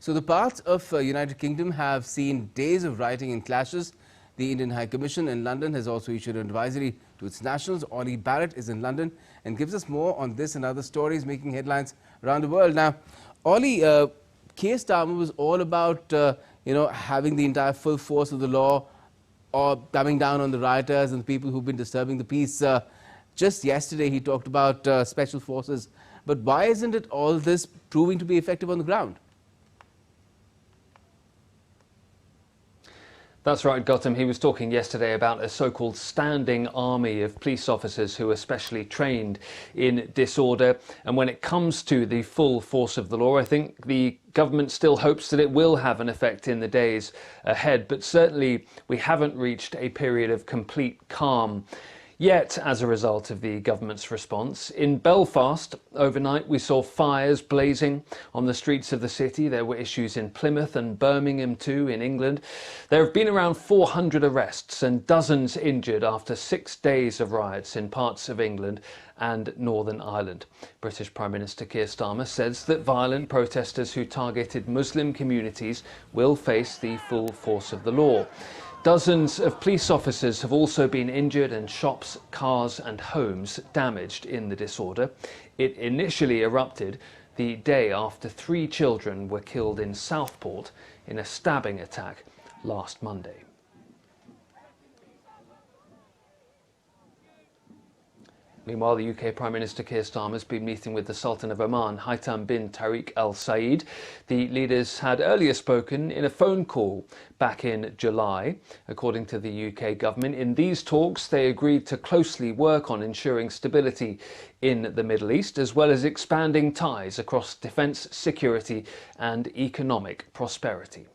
So the parts of United Kingdom have seen days of rioting and clashes. The Indian High Commission in London has also issued an advisory to its nationals. Ollie Barrett is in London and gives us more on this and other stories making headlines around the world. Now, Ollie, Keir Starmer was all about having the entire full force of the law or coming down on the rioters and the people who've been disturbing the peace. Just yesterday he talked about special forces. But why isn't it all this proving to be effective on the ground? That's right, Gautam. He was talking yesterday about a so-called standing army of police officers who are specially trained in disorder. And when it comes to the full force of the law, I think the government still hopes that it will have an effect in the days ahead. But certainly we haven't reached a period of complete calm yet as a result of the government's response. In Belfast, overnight, we saw fires blazing on the streets of the city. There were issues in Plymouth and Birmingham too, in England. There have been around 400 arrests and dozens injured after 6 days of riots in parts of England and Northern Ireland. British Prime Minister Keir Starmer says that violent protesters who targeted Muslim communities will face the full force of the law. Dozens of police officers have also been injured and shops, cars and homes damaged in the disorder. It initially erupted the day after 3 children were killed in Southport in a stabbing attack last Monday. Meanwhile, the UK Prime Minister Keir Starmer has been meeting with the Sultan of Oman, Haitham bin Tariq Al Saeed. The leaders had earlier spoken in a phone call back in July. According to the UK government, in these talks they agreed to closely work on ensuring stability in the Middle East, as well as expanding ties across defence, security and economic prosperity.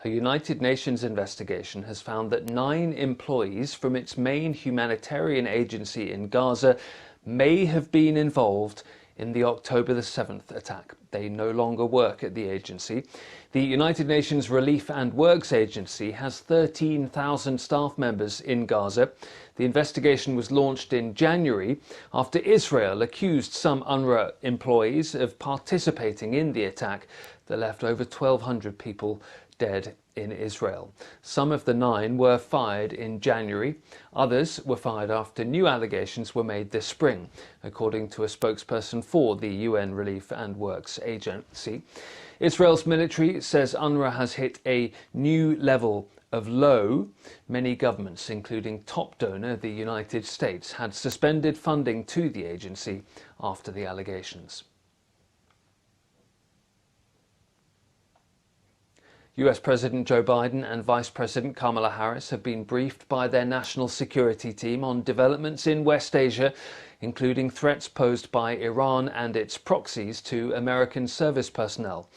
A United Nations investigation has found that 9 employees from its main humanitarian agency in Gaza may have been involved in the October the 7th attack. They no longer work at the agency. The United Nations Relief and Works Agency has 13,000 staff members in Gaza. The investigation was launched in January after Israel accused some UNRWA employees of participating in the attack that left over 1,200 people dead in Israel. Some of the 9 were fired in January. Others were fired after new allegations were made this spring, according to a spokesperson for the UN Relief and Works Agency. Israel's military says UNRWA has hit a new level of low. Many governments, including top donor the United States, had suspended funding to the agency after the allegations. US President Joe Biden and Vice President Kamala Harris have been briefed by their national security team on developments in West Asia, including threats posed by Iran and its proxies to American service personnel.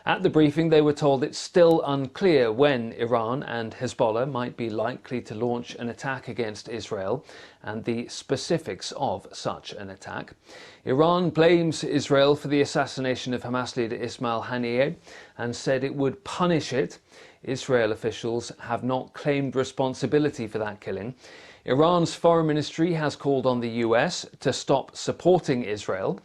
At the briefing, they were told it's still unclear when Iran and Hezbollah might be likely to launch an attack against Israel and the specifics of such an attack. Iran blames Israel for the assassination of Hamas leader Ismail Haniyeh and said it would punish it. Israel officials have not claimed responsibility for that killing. Iran's foreign ministry has called on the US to stop supporting Israel.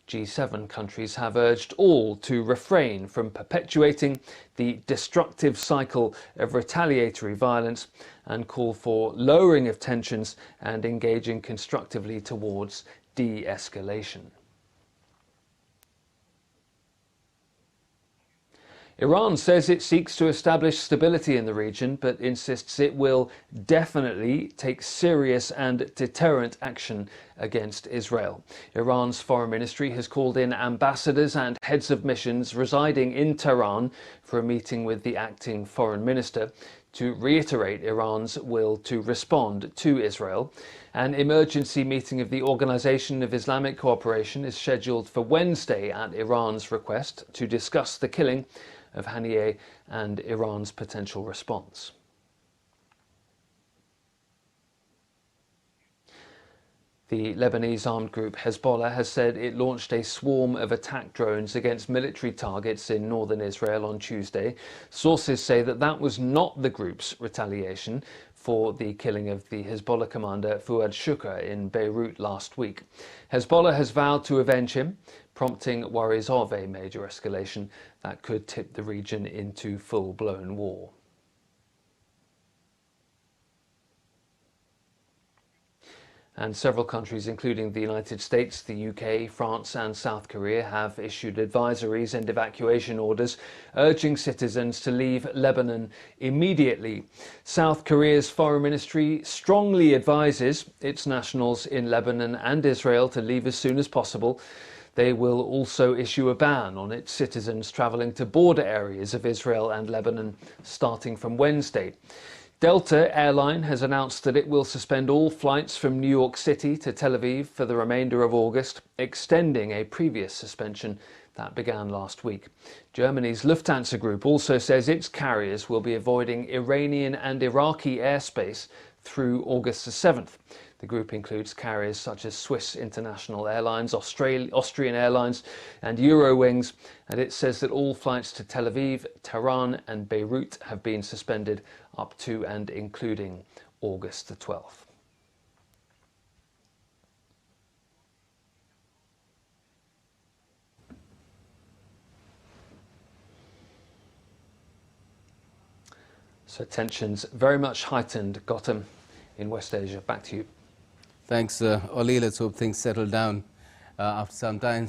G7 countries have urged all to refrain from perpetuating the destructive cycle of retaliatory violence and call for lowering of tensions and engaging constructively towards de-escalation. Iran says it seeks to establish stability in the region, but insists it will definitely take serious and deterrent action against Israel. Iran's foreign ministry has called in ambassadors and heads of missions residing in Tehran for a meeting with the acting foreign minister to reiterate Iran's will to respond to Israel. An emergency meeting of the Organization of Islamic Cooperation is scheduled for Wednesday at Iran's request to discuss the killing of Haniyeh and Iran's potential response. The Lebanese armed group Hezbollah has said it launched a swarm of attack drones against military targets in northern Israel on Tuesday. Sources say that that was not the group's retaliation for the killing of the Hezbollah commander Fuad Shukr in Beirut last week. Hezbollah has vowed to avenge him, prompting worries of a major escalation that could tip the region into full-blown war. And several countries, including the United States, the UK, France and South Korea, have issued advisories and evacuation orders urging citizens to leave Lebanon immediately. South Korea's foreign ministry strongly advises its nationals in Lebanon and Israel to leave as soon as possible. They will also issue a ban on its citizens travelling to border areas of Israel and Lebanon starting from Wednesday. Delta Airline has announced that it will suspend all flights from New York City to Tel Aviv for the remainder of August, extending a previous suspension that began last week. Germany's Lufthansa Group also says its carriers will be avoiding Iranian and Iraqi airspace through August the 7th. The group includes carriers such as Swiss International Airlines, Austrian Airlines and Eurowings, and it says that all flights to Tel Aviv, Tehran and Beirut have been suspended up to and including August the 12th. So tensions very much heightened, Gautam, in West Asia. Back to you. Thanks, Oli. Let's hope things settle down after some time.